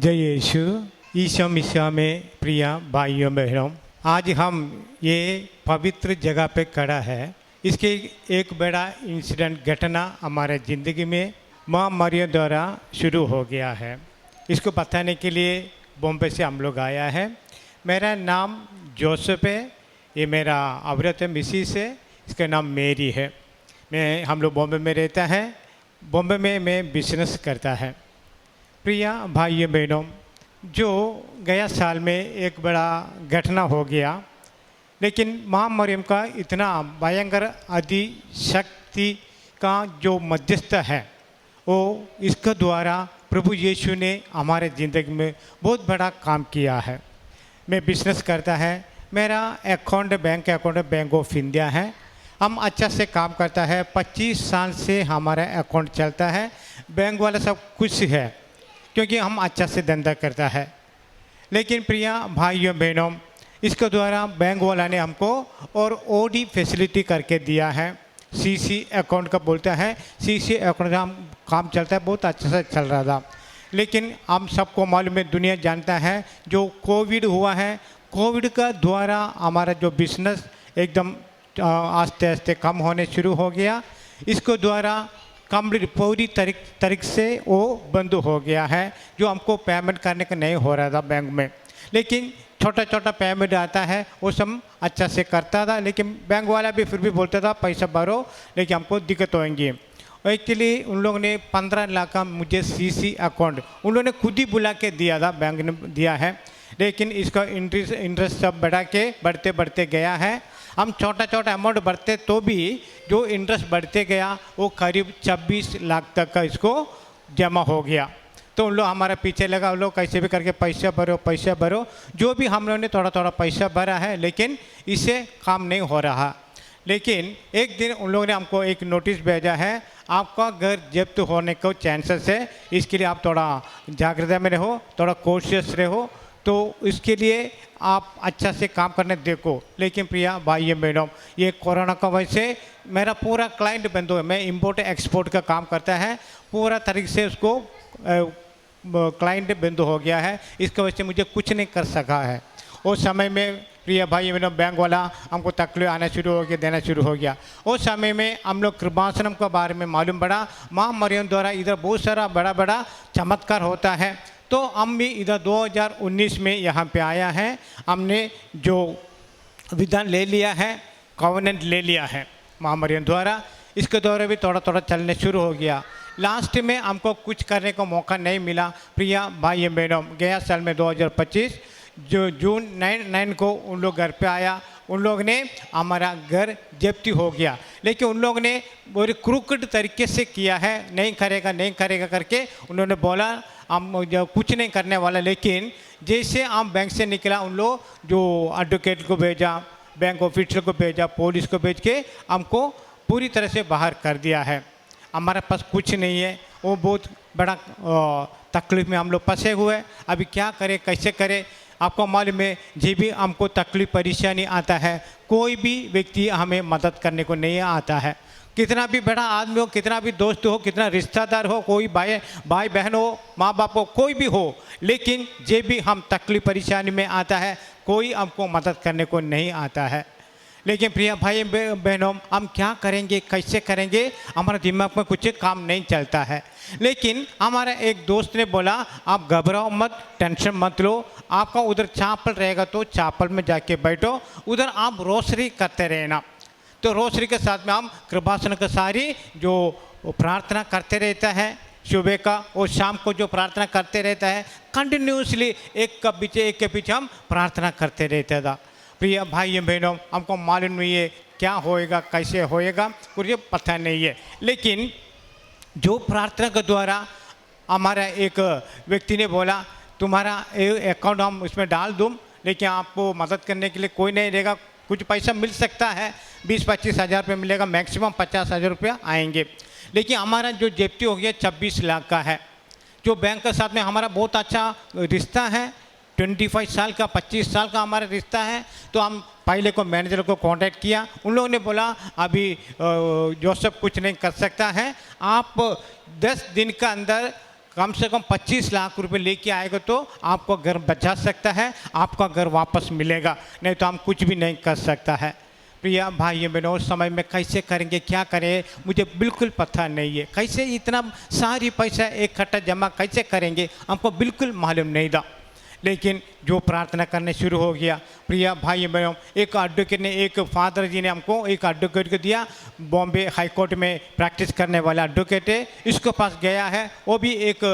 जय यीशु। ईशो मिशिहा में प्रिय भाइयों बहनों, आज हम ये पवित्र जगह पे खड़ा है। इसके एक बड़ा इंसिडेंट घटना हमारे ज़िंदगी में माँ मरियम द्वारा शुरू हो गया है। इसको बताने के लिए बॉम्बे से हम लोग आया है। मेरा नाम जोसेफ है, ये मेरा औरत है मिसिस है, इसका नाम मेरी है। हम लोग बॉम्बे में रहता है। बॉम्बे में मैं बिजनेस करता है। प्रिय भाइयों बहनों, जो गया साल में एक बड़ा घटना हो गया, लेकिन माँ मरियम का इतना भयंकर अधिशक्ति का जो मध्यस्थ है वो इसके द्वारा प्रभु यीशु ने हमारे ज़िंदगी में बहुत बड़ा काम किया है। मैं बिजनेस करता है, मेरा bank account bank of India है। हम अच्छा से काम करता है, 25 साल से हमारा अकाउंट चलता है। बैंक वाला सब खुश है क्योंकि हम अच्छा से धंधा करता है। लेकिन प्रिय भाइयों बहनों, इसके द्वारा बैंक वाला ने हमको और ओडी फैसिलिटी करके दिया है। सीसी अकाउंट का बोलता है, सीसी अकाउंट का हम काम चलता है, बहुत अच्छा से चल रहा था। लेकिन हम सबको मालूम है, दुनिया जानता है, जो कोविड हुआ है, कोविड का द्वारा हमारा जो बिजनेस एकदम आस्ते आस्ते कम होने शुरू हो गया। इसको द्वारा कंप्लीट पूरी तरीके से वो बंद हो गया है, जो हमको पेमेंट करने का नहीं हो रहा था बैंक में। लेकिन छोटा छोटा पेमेंट आता है वो सब अच्छा से करता था, लेकिन बैंक वाला भी फिर भी बोलता था पैसा भरो, लेकिन हमको दिक्कत होएंगी। एक्चुअली उन लोगों ने 15 लाख का मुझे सीसी अकाउंट उन लोगों ने खुद ही बुला के दिया था, बैंक ने दिया है। लेकिन इसका इंटरेस्ट सब बढ़ा के बढ़ते बढ़ते गया है। हम छोटा छोटा अमाउंट बढ़ते तो भी जो इंटरेस्ट बढ़ते गया वो करीब 26 लाख तक का इसको जमा हो गया। तो उन लोग हमारे पीछे लगा, उन लोग कैसे भी करके पैसा भरो। जो भी हम लोगों ने थोड़ा थोड़ा पैसा भरा है, लेकिन इससे काम नहीं हो रहा। लेकिन एक दिन उन लोगों ने हमको एक नोटिस भेजा है, आपका घर जब्त होने को चांसेस है, इसके लिए आप थोड़ा जागरूकता में रहो, थोड़ा कॉशियस रहो। तो इसके लिए आप अच्छा से काम करने देखो। लेकिन प्रिय भाइयों बहनों, ये कोरोना का वजह से मेरा पूरा क्लाइंट बंद हो गया। मैं इंपोर्ट एक्सपोर्ट का काम करता है, पूरा तरीके से उसको क्लाइंट बंद हो गया है। इसकी वजह से मुझे कुछ नहीं कर सका है। उस समय में प्रिय भाई बहनों, बैंक वाला हमको तकलीफ आना शुरू हो गया, देना शुरू हो गया। उस समय में हम लोग कृपासनम के बारे में मालूम पड़ा, माँ मरियम द्वारा इधर बहुत सारा बड़ा बड़ा चमत्कार होता है। तो हम भी इधर 2019 में यहाँ पे आया है। हमने जो विधान ले लिया है, कॉवेनेंट ले लिया है माँ मरियम द्वारा, इसके द्वारा भी थोड़ा थोड़ा चलने शुरू हो गया। लास्ट में हमको कुछ करने का मौका नहीं मिला। प्रिय भाई बहनों, गया साल में 2025 जो जून 9 को उन लोग घर पे आया, उन लोग ने हमारा घर जब्ती हो गया। लेकिन उन लोग ने बहुत क्रूकड तरीके से किया है, नहीं करेगा करके उन्होंने बोला हम जो कुछ नहीं करने वाला। लेकिन जैसे हम बैंक से निकला, उन लोग जो एडवोकेट को भेजा, बैंक ऑफिसर को भेजा, पुलिस को भेज के हमको पूरी तरह से बाहर कर दिया है। हमारे पास कुछ नहीं है, वो बहुत बड़ा तकलीफ में हम लोग फंसे हुए। अभी क्या करें, कैसे करें? आपको मालूम है, जी भी हमको तकलीफ परेशानी आता है, कोई भी व्यक्ति हमें मदद करने को नहीं आता है। कितना भी बड़ा आदमी हो, कितना भी दोस्त हो, कितना रिश्तेदार हो, कोई भाई बहन हो, माँ बाप हो, कोई भी हो, लेकिन जे भी हम तकलीफ परेशानी में आता है, कोई हमको मदद करने को नहीं आता है। लेकिन प्रिय भाई बहनों, हम क्या करेंगे, कैसे करेंगे, हमारे दिमाग में कुछ काम नहीं चलता है। लेकिन हमारा एक दोस्त ने बोला, आप घबराओ मत, टेंशन मत लो, आपका उधर चापल रहेगा तो चापल में जाके बैठो, उधर आप रोसरी करते रहना। तो रोसरी के साथ में हम कृपासन का सारी जो प्रार्थना करते रहता है, सुबह का और शाम को जो प्रार्थना करते रहता है, कंटिन्यूसली एक के पीछे हम प्रार्थना करते रहते था। प्रिय भाई बहनों, हमको मालूम नहीं है क्या होएगा, कैसे होएगा, कुछ पता नहीं है। लेकिन जो प्रार्थना के द्वारा हमारा एक व्यक्ति ने बोला, तुम्हारा अकाउंट हम उसमें डाल दूँ, लेकिन आपको मदद करने के लिए कोई नहीं रहेगा, कुछ पैसा मिल सकता है, 20-25 हज़ार रुपये मिलेगा, मैक्सिमम 50,000 रुपया आएंगे। लेकिन हमारा जो जब्ती हो गया 26 लाख का है। जो बैंक के साथ में हमारा बहुत अच्छा रिश्ता है, 25 साल का 25 साल का हमारा रिश्ता है। तो हम पहले को मैनेजर को कांटेक्ट किया, उन लोगों ने बोला अभी जोसेफ कुछ नहीं कर सकता है, आप 10 दिन के अंदर कम से कम 25 लाख रुपए लेके आएगा तो आपको घर बचा सकता है, आपका घर वापस मिलेगा, नहीं तो हम कुछ भी नहीं कर सकता है। प्रिय भाइयों बहनों, उस समय में कैसे करेंगे, क्या करें, मुझे बिल्कुल पता नहीं है। कैसे इतना सारी पैसा इकट्ठा जमा कैसे करेंगे, हमको बिल्कुल मालूम नहीं था। लेकिन जो प्रार्थना करने शुरू हो गया, प्रिय भाई बहनों, एक एडवोकेट ने, एक फादर जी ने हमको एक एडवोकेट को दिया, बॉम्बे हाई कोर्ट में प्रैक्टिस करने वाला एडवोकेट है, इसके पास गया है, वो भी एक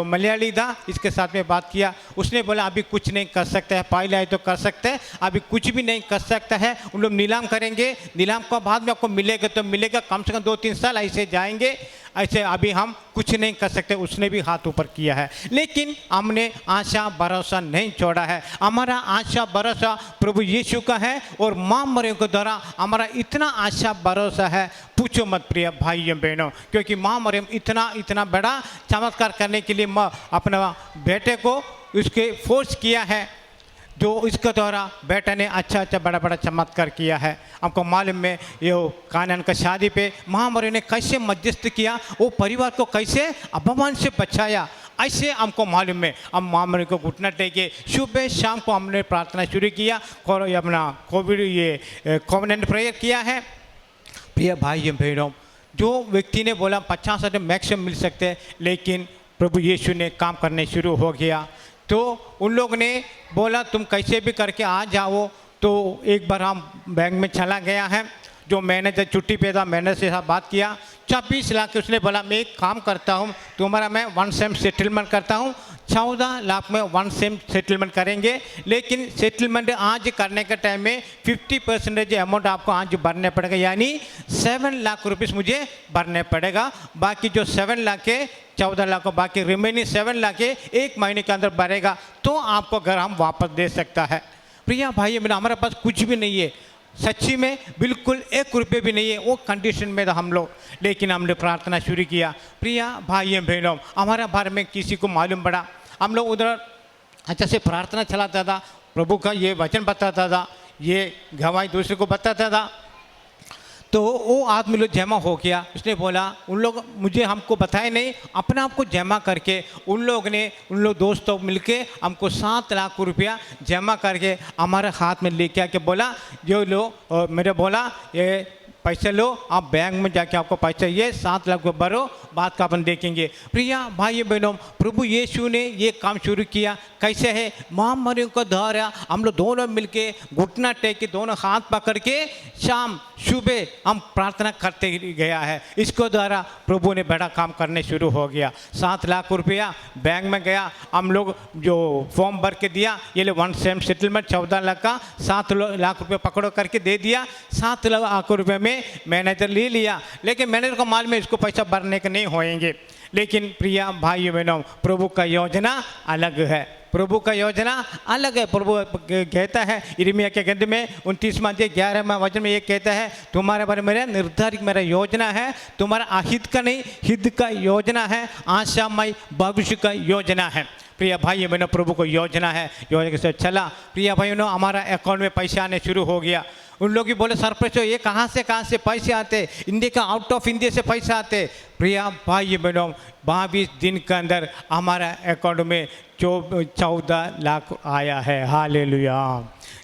मलयाली था, इसके साथ में बात किया। उसने बोला अभी कुछ नहीं कर सकते हैं, पहले आए तो कर सकते हैं, अभी कुछ भी नहीं कर सकता है, उन लोग नीलाम करेंगे, नीलाम को बाद में आपको मिलेगा तो मिलेगा, कम से कम 2-3 साल ऐसे जाएंगे, ऐसे अभी हम कुछ नहीं कर सकते। उसने भी हाथ ऊपर किया है, लेकिन हमने आशा भरोसा नहीं छोड़ा है। हमारा आशा भरोसा प्रभु यीशु का है और मां मरियम के द्वारा हमारा इतना आशा भरोसा है, पूछो मत प्रिय भाइयों बहनों, क्योंकि मां मरियम इतना बड़ा चमत्कार करने के लिए अपना बेटे को उसके फोर्स किया है, जो इसके द्वारा बेटा ने अच्छा बड़ा चमत्कार किया है। हमको मालूम है ये कानान का शादी पे महामरियम ने कैसे मध्यस्थ किया, वो परिवार को कैसे अपमान से बचाया, ऐसे हमको मालूम है। हम महामरियम को घुटना टेके सुबह शाम को हमने प्रार्थना शुरू किया और अपना कॉवेनेंट प्रेयर किया है। प्रिय भाइयों बहनों, जो व्यक्ति ने बोला 50 मैक्सिमम मिल सकते हैं, लेकिन प्रभु यीशु ने काम करने शुरू हो गया, तो उन लोग ने बोला तुम कैसे भी करके आ जाओ। तो एक बार हम बैंक में चला गया है, जो मैनेजर छुट्टी पे था, मैनेजर से बात किया, 26 लाख उसने बोला मैं एक काम करता हूँ, तुम्हारा मैं 1 सेम सेटलमेंट करता हूँ, 14 लाख में 1 सेम सेटलमेंट करेंगे, लेकिन सेटलमेंट आज करने के टाइम में 50% अमाउंट आपको आज भरने पड़ेगा, यानी 7 लाख रुपीस मुझे भरने पड़ेगा। बाकी जो 7 लाख के 14 लाख को बाकी रिमेनिंग 7 लाख के 1 महीने के अंदर भरेगा तो आपको घर हम वापस दे सकता है। प्रिया भाई, मेरा हमारे पास कुछ भी नहीं है, सच्ची में बिल्कुल 1 रुपये भी नहीं है, वो कंडीशन में था हम लोग, लेकिन हमने प्रार्थना शुरू किया। प्रिया भाइयों बहनों, हमारा बारे में किसी को मालूम पड़ा, हम लोग उधर अच्छा से प्रार्थना चलाता था, प्रभु का ये वचन बताता था, ये गवाही दूसरे को बताता था। तो वो आदमी लोग जमा हो गया, उसने बोला उन लोग मुझे हमको बताए नहीं, अपने आप को जमा करके उन लोग दोस्तों मिलके हमको 7 लाख रुपया जमा करके हमारे हाथ में लेके आके बोला, जो लो मेरे बोला ये पैसे लो, आप बैंक में जाके आपको पैसा ये 7 लाख भरो, बात का अपन देखेंगे। प्रिया भाई बहनों, प्रभु यीशु ने ये काम शुरू किया, कैसे है, महामरियम को द्वारा हम लोग दोनों मिलके घुटना टेक के दोनों हाथ पकड़ के शाम सुबह हम प्रार्थना करते गया है, इसको द्वारा प्रभु ने बड़ा काम करने शुरू हो गया। 7 लाख रुपया बैंक में गया, हम लोग जो फॉर्म भर के दिया, ये ले 1 सेम सेटलमेंट 14 लाख का 7 लाख रुपये पकड़ो करके दे दिया। 7 लाख रुपये में मैनेजर ले लिया, लेकिन मैनेजर को मालूम है इसको पैसा भरने के नहीं होएंगे। लेकिन प्रिया भाइयों बहनों, प्रभु का योजना अलग है, प्रभु का योजना अलग है। प्रभु कहता है यिर्मयाह के ग्रंथ में 29वां अध्याय 11वां वचन में ये कहता है, तुम्हारे बारे में निर्धारित मेरा योजना है, तुम्हारा अहित का नहीं हित का योजना है, आशामय भविष्य का योजना है। प्रिय भाइयों बहनों, प्रभु को योजना है, योजना से चला। प्रिय भाइयों बहनों, हमारा अकाउंट में पैसे आने शुरू हो गया। उन लोग भी बोले सरपंच ये कहाँ से पैसे आते, इंडिया का आउट ऑफ इंडिया से पैसे आते। प्रिया भाई बहनों, 22 दिन के अंदर हमारा अकाउंट में 14 लाख आया है। हालेलुया,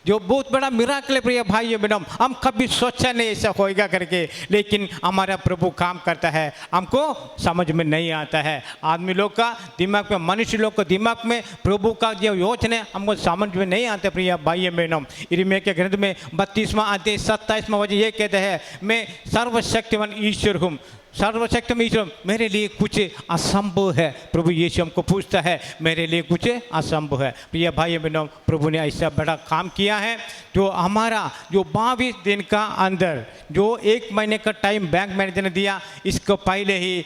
जो बहुत बड़ा मिराकल है। प्रिय भाई बहनों, हम कभी सोचा नहीं ऐसा होएगा करके, लेकिन हमारा प्रभु काम करता है, हमको समझ में नहीं आता है। आदमी लोग का दिमाग में, मनुष्य लोग का दिमाग में प्रभु का जो योजना हमको समझ में नहीं आता। प्रिय भाई बहनों, यिर्मयाह के ग्रंथ में 32वां अध्याय 27वां वचन ये कहते हैं, मैं सर्वशक्तिमान ईश्वर हूँ, सर्वशक्तिमान ईश्वर, मेरे लिए कुछ असंभव है। प्रभु यीशु हमको पूछता है मेरे लिए कुछ असंभव है। प्रिय भाई बहनों, प्रभु ने ऐसा बड़ा काम किया है, जो हमारा जो 22 दिन का अंदर जो 1 महीने का टाइम बैंक मैनेजर ने दिया, इसको पहले ही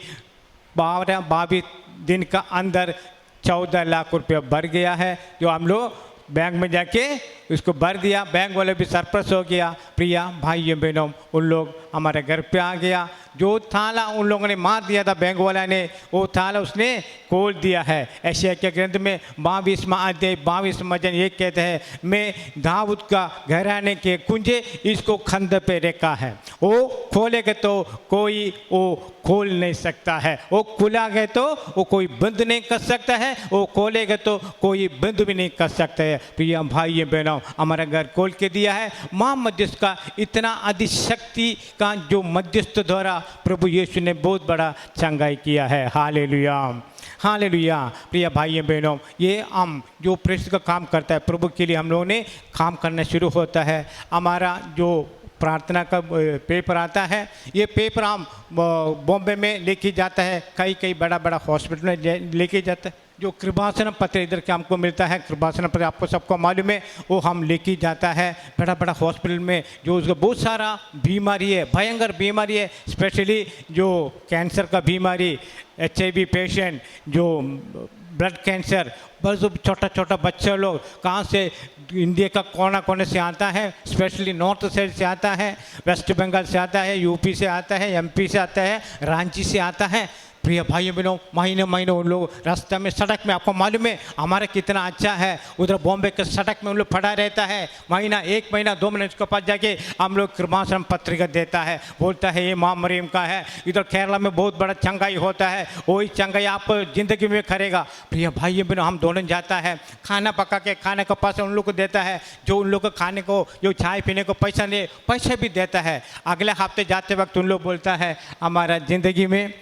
22 दिन का अंदर 14 लाख रुपया भर गया है, जो हम लोग बैंक में जाके उसको भर दिया। बैंक वाले भी सरप्राइज हो गया। प्रिया भाइयों बहनों, उन लोग हमारे घर पे आ गया, जो थाला उन लोगों ने मार दिया था बैंक वाला ने, वो थाला उसने खोल दिया है। एशिया के ग्रंथ में 22वां अध्याय 22वां वचन ये कहते हैं, मैं दाऊद का घराने के कुंजे इसको खंद पे रखा है, वो खोलेगा तो कोई वो खोल नहीं सकता है, वो खुला गया तो वो कोई बंद नहीं कर सकता है, वो खोलेगा तो कोई बंद भी नहीं कर सकता है। प्रिय भाई बहनों, हमारा घर खोल के दिया है माँ मध्यस्थ का इतना अधिशक्ति का जो मध्यस्थ द्वारा प्रभु यीशु ने बहुत बड़ा चंगाई किया है। Hallelujah, hallelujah. प्रिय भाई बहनों, ये हम जो प्रेस का काम करता है प्रभु के लिए हम लोगों ने काम करना शुरू होता है। हमारा जो प्रार्थना का पेपर आता है, ये पेपर हम बॉम्बे में लेके जाता है, कई कई बड़ा बड़ा हॉस्पिटल में लेके जाता है। जो कृपासनम पत्र इधर के हमको मिलता है, कृपासनम पत्र आपको सबको मालूम है, वो हम लेके जाता है बड़ा बड़ा हॉस्पिटल में। जो उसका बहुत सारा बीमारी है, भयंकर बीमारी है, स्पेशली जो कैंसर का बीमारी, HIV पेशेंट, जो ब्लड कैंसर, बस छोटा छोटा बच्चा लोग कहाँ से इंडिया का कोना कोने से आता है, स्पेशली नॉर्थ साइड से आता है, वेस्ट बंगाल से आता है, यूपी से आता है, MP से आता है, रांची से आता है। प्रिय भाइयों बहनों, महीने महीने उन लोग रास्ते में सड़क में, आपको मालूम है हमारा कितना अच्छा है, उधर बॉम्बे के सड़क में उन लोग पड़ा रहता है, महीना 1 महीना 2 महीने उसके पास जाके हम लोग कृपासनम पत्रिका देता है, बोलता है ये माँ मरियम का है। इधर केरला में बहुत बड़ा चंगाई होता है, वही चंगाई आप ज़िंदगी में करेगा। प्रिय भाइयों बहनों, हम दोनों जाता है, खाना पका के खाने का पैसा उन लोग को देता है, जो उन लोग को खाने को, जो चाय पीने को पैसा दे, पैसे भी देता है। अगले हफ्ते जाते वक्त उन लोग बोलता है हमारे ज़िंदगी में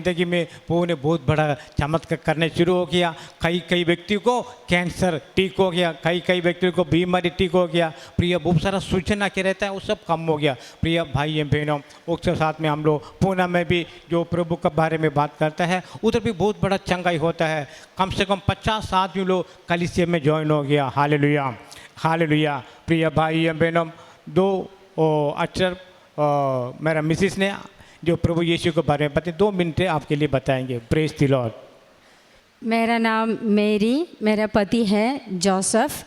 वो ने बहुत बड़ा चमत्कार करने शुरू हो गया। कई व्यक्तियों को कैंसर ठीक हो गया, कई व्यक्तियों को बीमारी ठीक हो गया। प्रिय बहुत सारा सूचना के रहता है, वो सब कम हो गया। प्रिय भाई बहनों, उसके साथ में हम लोग पूना में भी जो प्रभु के बारे में बात करता है, उधर भी बहुत बड़ा चंगाई होता है। कम से कम 50 आदमी लोग कलीसिया में ज्वाइन हो गया। Hallelujah, hallelujah. प्रिय भाई बहनों, 2 अक्षर मेरा मिसिस ने जो प्रभु यीशु के बारे में बताए, 2 मिनट आपके लिए बताएंगे। Praise the Lord. मेरा नाम मेरी, मेरा पति है जोसेफ।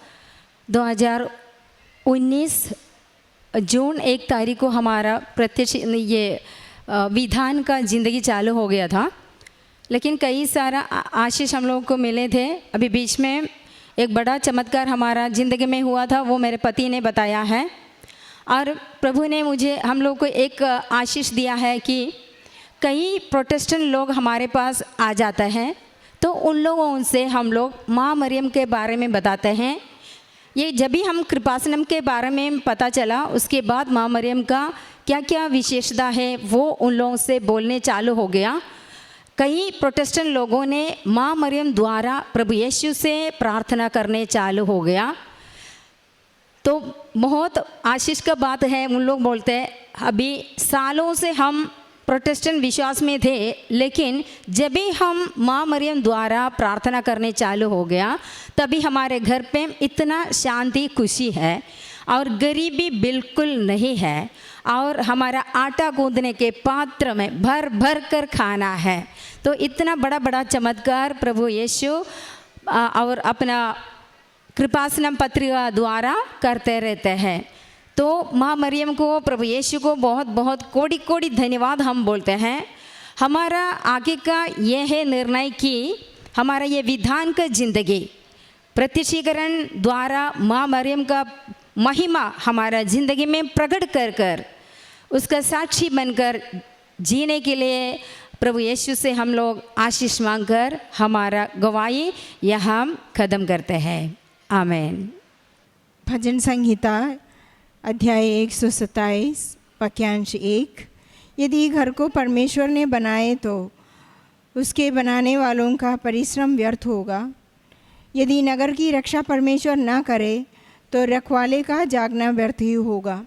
2019 जून 1 तारीख को हमारा प्रत्यक्ष ये विधान का ज़िंदगी चालू हो गया था, लेकिन कई सारा आशीष हम लोगों को मिले थे। अभी बीच में एक बड़ा चमत्कार हमारा ज़िंदगी में हुआ था, वो मेरे पति ने बताया है। और प्रभु ने मुझे हम लोग को एक आशीष दिया है कि कई प्रोटेस्टेंट लोग हमारे पास आ जाते हैं, तो उन लोगों से हम लोग माँ मरियम के बारे में बताते हैं। ये जब भी हम कृपासनम के बारे में पता चला, उसके बाद माँ मरियम का क्या क्या विशेषता है वो उन लोगों से बोलने चालू हो गया। कई प्रोटेस्टेंट लोगों ने माँ मरियम द्वारा प्रभु यीशु से प्रार्थना करने चालू हो गया। तो बहुत आशीष का बात है। उन लोग बोलते हैं अभी सालों से हम प्रोटेस्टेंट विश्वास में थे, लेकिन जब भी हम माँ मरियम द्वारा प्रार्थना करने चालू हो गया, तभी हमारे घर पे इतना शांति खुशी है और गरीबी बिल्कुल नहीं है, और हमारा आटा गूंदने के पात्र में भर भर कर खाना है। तो इतना बड़ा बड़ा चमत्कार प्रभु यीशु और अपना कृपासनम पत्रिका द्वारा करते रहते हैं। तो माँ मरियम को, प्रभु यीशु को बहुत बहुत कोटि कोटि धन्यवाद हम बोलते हैं। हमारा आगे का यह है निर्णय कि हमारा ये विधान का ज़िंदगी प्रत्यक्षीकरण द्वारा माँ मरियम का महिमा हमारा ज़िंदगी में प्रकट कर कर उसका साक्षी बनकर जीने के लिए प्रभु यीशु से हम लोग आशीष मांगकर हमारा गवाही यहाँ हम खत्म करते हैं। आमेन। भजन संहिता अध्याय 127 वाक्यांश 1। यदि घर को परमेश्वर ने बनाए तो उसके बनाने वालों का परिश्रम व्यर्थ होगा। यदि नगर की रक्षा परमेश्वर न करे तो रखवाले का जागना व्यर्थ ही होगा।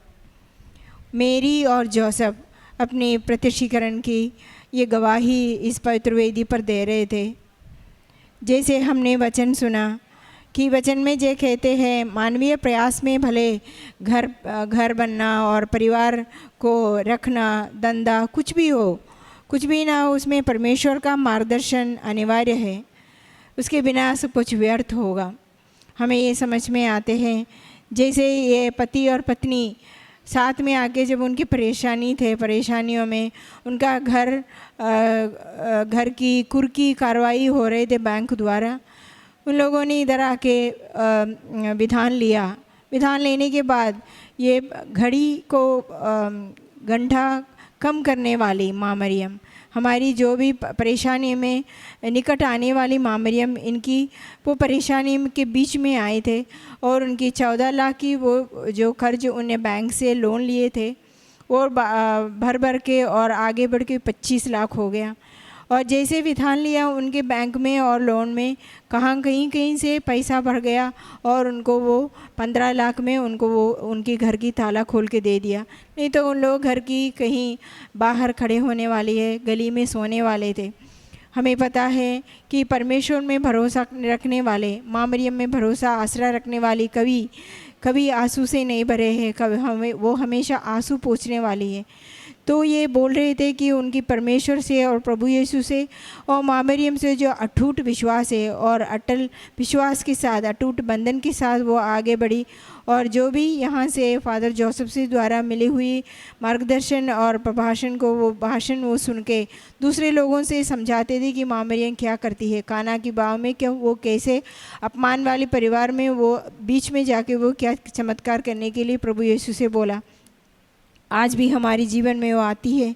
मेरी और जोसेफ अपने प्रत्यक्षीकरण की ये गवाही इस पवित्र वेदी पर दे रहे थे। जैसे हमने वचन सुना कि वचन में जो कहते हैं मानवीय प्रयास में भले घर बनना और परिवार को रखना, धंधा कुछ भी हो, कुछ भी ना हो, उसमें परमेश्वर का मार्गदर्शन अनिवार्य है। उसके बिना सब कुछ व्यर्थ होगा। हमें ये समझ में आते हैं जैसे ये पति और पत्नी साथ में आके जब उनकी परेशानियों में उनका घर की कुर्की कार्रवाई हो रहे थे बैंक द्वारा, उन लोगों ने इधर आके विधान लिया। विधान लेने के बाद ये घड़ी को गंढा कम करने वाली माँ मरियम, हमारी जो भी परेशानी में निकट आने वाली माँ मरियम, इनकी वो परेशानी के बीच में आए थे और उनकी 14 लाख की वो जो कर्ज उन्हें बैंक से लोन लिए थे और भर भर के और आगे बढ़ के 25 लाख हो गया। और जैसे विधान लिया उनके बैंक में और लोन में कहीं से पैसा भर गया और उनको वो 15 लाख में उनको वो उनके घर की ताला खोल के दे दिया। नहीं तो उन लोग घर की कहीं बाहर खड़े होने वाले है, गली में सोने वाले थे। हमें पता है कि परमेश्वर में भरोसा रखने वाले, माँ मरियम में भरोसा आसरा रखने वाली कभी आंसू से नहीं भरे हैं, वो हमेशा आंसू पोंछने वाली है। तो ये बोल रहे थे कि उनकी परमेश्वर से और प्रभु यीशु से और माँ मरियम से जो अटूट विश्वास है और अटल विश्वास के साथ, अटूट बंधन के साथ वो आगे बढ़ी और जो भी यहाँ से फादर जोसेफ से द्वारा मिली हुई मार्गदर्शन और प्रभाषण को वो सुन के दूसरे लोगों से समझाते थे कि माँ मरियम क्या करती है, काना की बाव में क्या वो कैसे अपमान वाले परिवार में वो बीच में जाके वो क्या चमत्कार करने के लिए प्रभु यीशु से बोला। आज भी हमारे जीवन में वो आती है।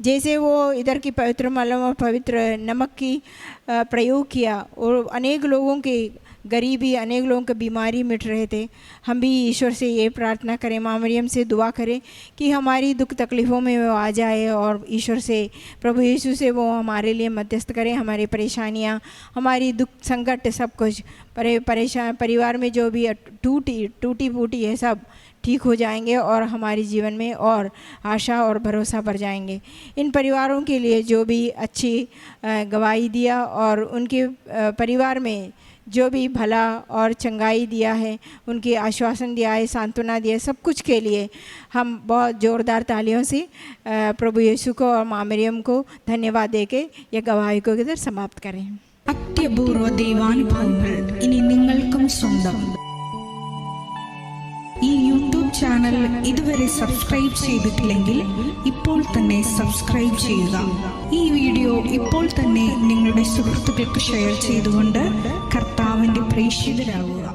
जैसे वो इधर की पवित्र मलम और पवित्र नमक की प्रयोग किया और अनेक लोगों के गरीबी, अनेक लोगों की बीमारी मिट रहे थे। हम भी ईश्वर से ये प्रार्थना करें, माँ मरियम से दुआ करें कि हमारी दुख तकलीफ़ों में वो आ जाए और ईश्वर से, प्रभु यीशु से वो हमारे लिए मध्यस्थ करें। हमारी परेशानियाँ, हमारी दुख संकट सब कुछ परिवार में जो भी टूटी फूटी है सब ठीक हो जाएंगे और हमारे जीवन में और आशा और भरोसा बढ़ जाएंगे। इन परिवारों के लिए जो भी अच्छी गवाही दिया और उनके परिवार में जो भी भला और चंगाई दिया है, उनके आश्वासन दिया है, सांत्वना दिया है, सब कुछ के लिए हम बहुत ज़ोरदार तालियों से प्रभु यीशु को और माँ मरियम को धन्यवाद देके ये गवाही को इधर समाप्त करें। അത്യപൂർവ ദൈവാനുഭവങ്ങൾ ഇനി നിങ്ങൾക്കും സ്വന്തം. ഈ യൂട്യൂബ് ചാനൽ ഇതുവരെ സബ്സ്ക്രൈബ് ചെയ്തിട്ടില്ലെങ്കിൽ ഇപ്പോൾ തന്നെ സബ്സ്ക്രൈബ് ചെയ്യുക. ഈ വീഡിയോ ഇപ്പോൾ തന്നെ നിങ്ങളുടെ സുഹൃത്തുക്കൾക്ക് ഷെയർ ചെയ്തുകൊണ്ട് കർത്താവിൻ്റെ പ്രേക്ഷിതരാകുക.